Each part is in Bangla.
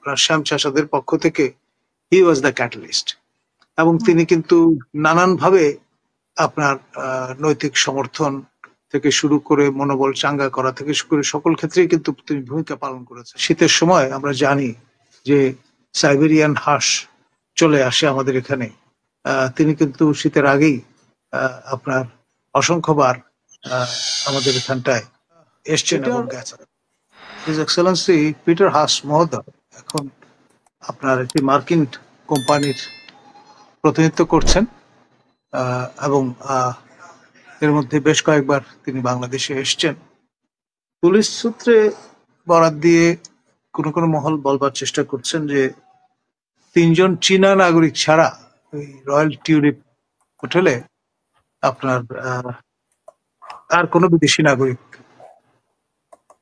আপনার শ্যাম চাষাদের পক্ষ থেকে হি ওয়াজ দ্য ক্যাটালিস্ট, এবং তিনি কিন্তু নানানভাবে আপনার নৈতিক সমর্থন থেকে শুরু করে মনোবল চাঙ্গা করা থেকে শুরু করে সকল ক্ষেত্রেই কিন্তু তিনি ভূমিকা পালন করেছেন। শীতের সময় আমরা জানি যে সাইবেরিয়ান হাঁস চলে আসে আমাদের এখানে, তিনি কিন্তু শীতের আগেই আপনার অসংখ্যবার আমাদের এখানটায় এসছেন এবং গেছেন। হিজ এক্সেলেন্সি পিটার হাস মহোদয় এখন আপনার একটি মার্কিন কোম্পানির প্রতিনিধিত্ব করছেন, এবং এর মধ্যে বেশ কয়েকবার তিনি বাংলাদেশে এসছেন। পুলিশ সূত্রে বরাত দিয়ে কোনো কোনো মহল বলবার চেষ্টা করছেন যে 3 জন চীনা নাগরিক ছাড়া ওই রয়্যাল টিউলিপ হোটেলে আপনার আর কোনো বিদেশি নাগরিক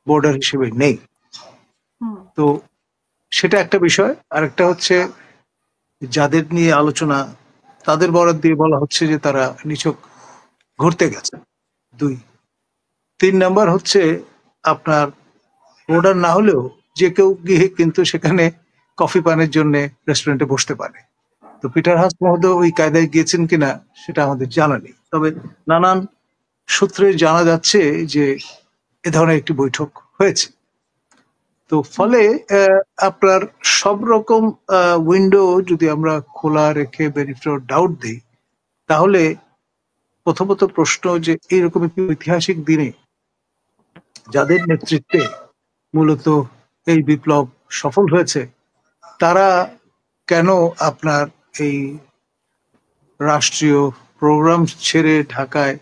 বোর্ডার হিসেবে নেই। তো সেটা একটা বিষয়। আরেকটা হচ্ছে যাদের নিয়ে আলোচনা তাদের বরাত দিয়ে বলা হচ্ছে যে তারা নিছক ঘুরতে গেছে। 2, 3 নাম্বার হচ্ছে আপনার বোর্ডার না হলেও যে কেউ গিয়ে কিন্তু সেখানে কফি পানের জন্য রেস্টুরেন্টে বসতে পারে। তো পিটার হাস মহোদয় ওই কায়দায় গিয়েছেন কিনা সেটা আমাদের জানা নেই, তবে নানান সূত্রে জানা যাচ্ছে যে এ ধরনের একটি বৈঠক হয়েছে। তো ফলে আপনার সব রকম উইন্ডো যদি আমরা খোলা রেখে বেনিফিট অফ ডাউট দিই, তাহলে প্রথমত প্রশ্ন যে এইরকম একটি ঐতিহাসিক দিনে যাদের নেতৃত্বে মূলত এই বিপ্লব সফল হয়েছে, তারা কেন আপনার এই রাষ্ট্রীয় প্রোগ্রাম ছেড়ে ঢাকায়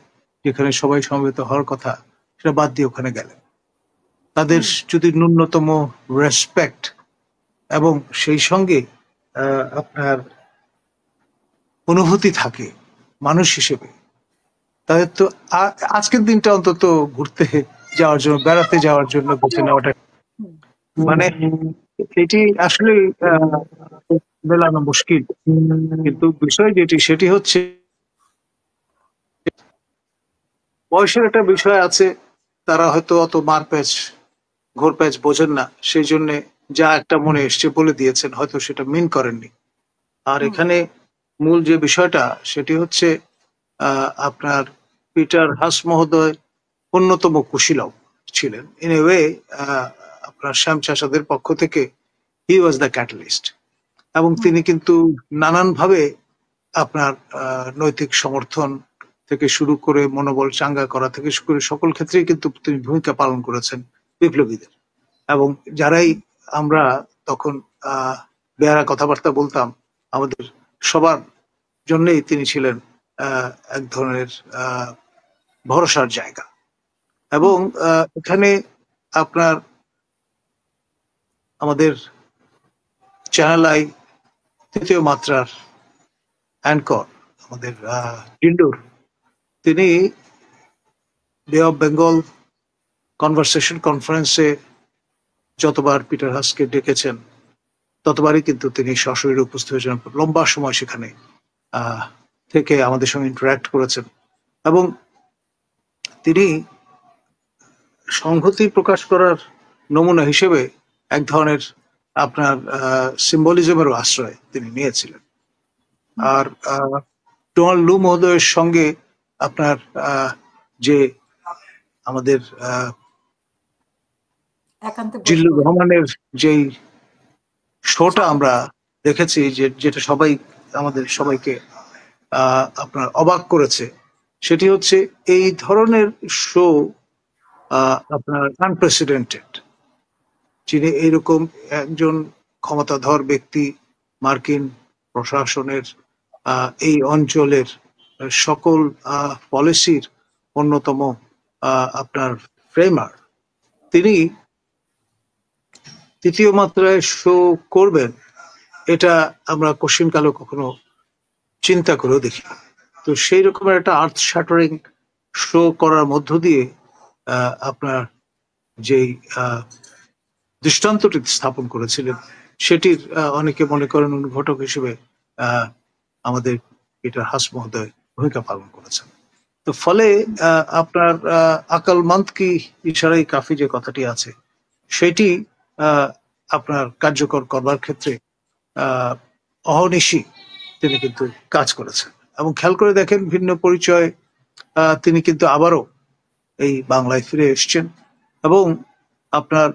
যেখানে সবাই সমবেত হওয়ার কথা সেটা বাদ দিয়ে ওখানে গেলেন? তাদের যদি ন্যূনতম রেসপেক্ট এবং সেই সঙ্গে আপনার অনুভূতি থাকে মানুষ হিসেবে, তাদের তো আজকের দিনটা অন্তত ঘুরতে যাওয়ার জন্য, বেড়াতে যাওয়ার জন্য বেছে নেওয়াটা মানে এটি আসলে মেলানো মুশকিল। কিন্তু বিষয় যেটি সেটি হচ্ছে বয়সের একটা বিষয় আছে। তারা হয়তো অত মারপ্যাচ ঘোরপ্যাচ বোঝেন না, সেই জন্য যা একটা মনে এসছে বলে দিয়েছেন, হয়তো সেটা মিন করেননি। আর এখানে মূল যে বিষয়টা সেটি হচ্ছে আপনার পিটার হাস মহোদয় অন্যতম কুশীলব ছিলেন। ইন এ ওয়ে আপনার শ্যাম চাষাদের পক্ষ থেকে হি ওয়াজ দ্য ক্যাটালিস্ট, এবং তিনি কিন্তু নানানভাবে আপনার নৈতিক সমর্থন থেকে শুরু করে মনোবল চাঙ্গা করা থেকে শুরু করে সকল ক্ষেত্রেই কিন্তু তিনি ভূমিকা পালন করেছেন বিপ্লবীদের। এবং যারাই আমরা তখন বেয়ারা কথাবার্তা বলতাম, আমাদের সবার জন্যই তিনি ছিলেন এক ধরনের ভরসার জায়গা। এবং এখানে আপনার আমাদের চ্যানেল আই 3য় মাত্রার অ্যাঙ্কর আমাদের টিন্ডুর, তিনি বে অফ বেঙ্গল কনভারসেশন কনফারেন্সে যতবার পিটার হাসকে ডেকেছেন ততবারই কিন্তু তিনি সশরীরে উপস্থিত হয়েছেন, লম্বা সময় সেখানে থেকে আমাদের সঙ্গে ইন্টারাক্ট করেছেন। এবং তিনি সংহতি প্রকাশ করার নমুনা হিসেবে এক ধরনের আপনার সিম্বলিজমেরও আশ্রয় তিনি নিয়েছিলেন। আর ডোনাল্ড লু মহোদয়ের সঙ্গে আপনার যে আমাদের জিল্লুর রহমানের যেই শোটা আমরা দেখেছি, যেটা আমাদের সবাইকে আপনার অবাক করেছে, সেটি হচ্ছে এই ধরনের শো আপনার আনপ্রেসিডেন্টেড। যিনি এইরকম একজন ক্ষমতাধর ব্যক্তি, মার্কিন প্রশাসনের এই অঞ্চলের সকল পলিসির অন্যতম আপনার ফ্রেমার, তিনি 3য় মাত্রায় শো করবেন, এটা আমরা কোশ্চিনকালে কখনো চিন্তা করেও দেখি। তো সেই রকমের একটা আর্থ শ্যাটারিং শো করার মধ্য দিয়ে আপনার যেই দৃষ্টান্তটি স্থাপন করেছিলেন, সেটির অনেকে মনে করেন অনুঘটক হিসেবে আমাদের পিটার হাস মহোদয় ভূমিকা পালন করেছেন। তো ফলে আপনার আকাল মন্দ কি ইশারাই কাফি যে কথাটি আছে, সেটি আপনার কার্যকর করবার ক্ষেত্রে অহর্নিশি তিনি কিন্তু কাজ করেছেন। এবং খেয়াল করে দেখেন ভিন্ন পরিচয় তিনি কিন্তু আবারও এই বাংলায় ফিরে এসছেন। এবং আপনার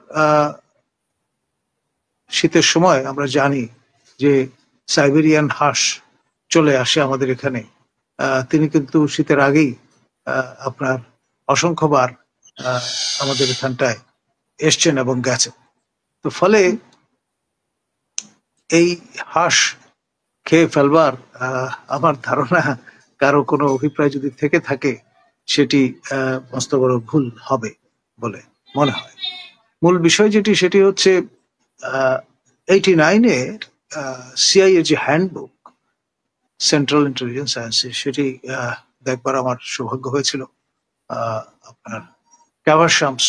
শীতের সময় আমরা জানি যে সাইবেরিয়ান হাঁস চলে আসে আমাদের এখানে। তিনি কিন্তু শীতের আগেই আপনার অসংখ্যবার আমাদের এখানটায় এসছেন এবং গেছেন। তো ফলে এই হাঁস খেয়ে ফেলবার আমার ধারণা কারো কোনো অভিপ্রায় যদি থেকে থাকে সেটি মস্ত বড় ভুল হবে বলে মনে হয়। মূল বিষয় যেটি সেটি হচ্ছে 89-এর সিআইএ যে হ্যান্ডবুক সেন্ট্রাল ইন্টেলিজেন্স সায়েন্সের, সেটি দেখবার আমার সৌভাগ্য হয়েছিল। আপনার ক্যাভার শামস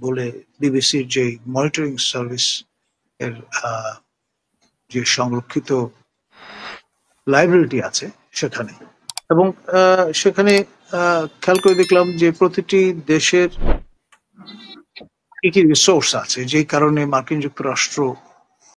বলে বিবিসির যে মনিটরিং সার্ভিস এর যে সংরক্ষিত লাইব্রেরিটি আছে সেখানে, এবং সেখানে খেয়াল করে দেখলাম যে প্রতিটি দেশের কি কি রিসোর্স আছে, যেই কারণে মার্কিন যুক্তরাষ্ট্র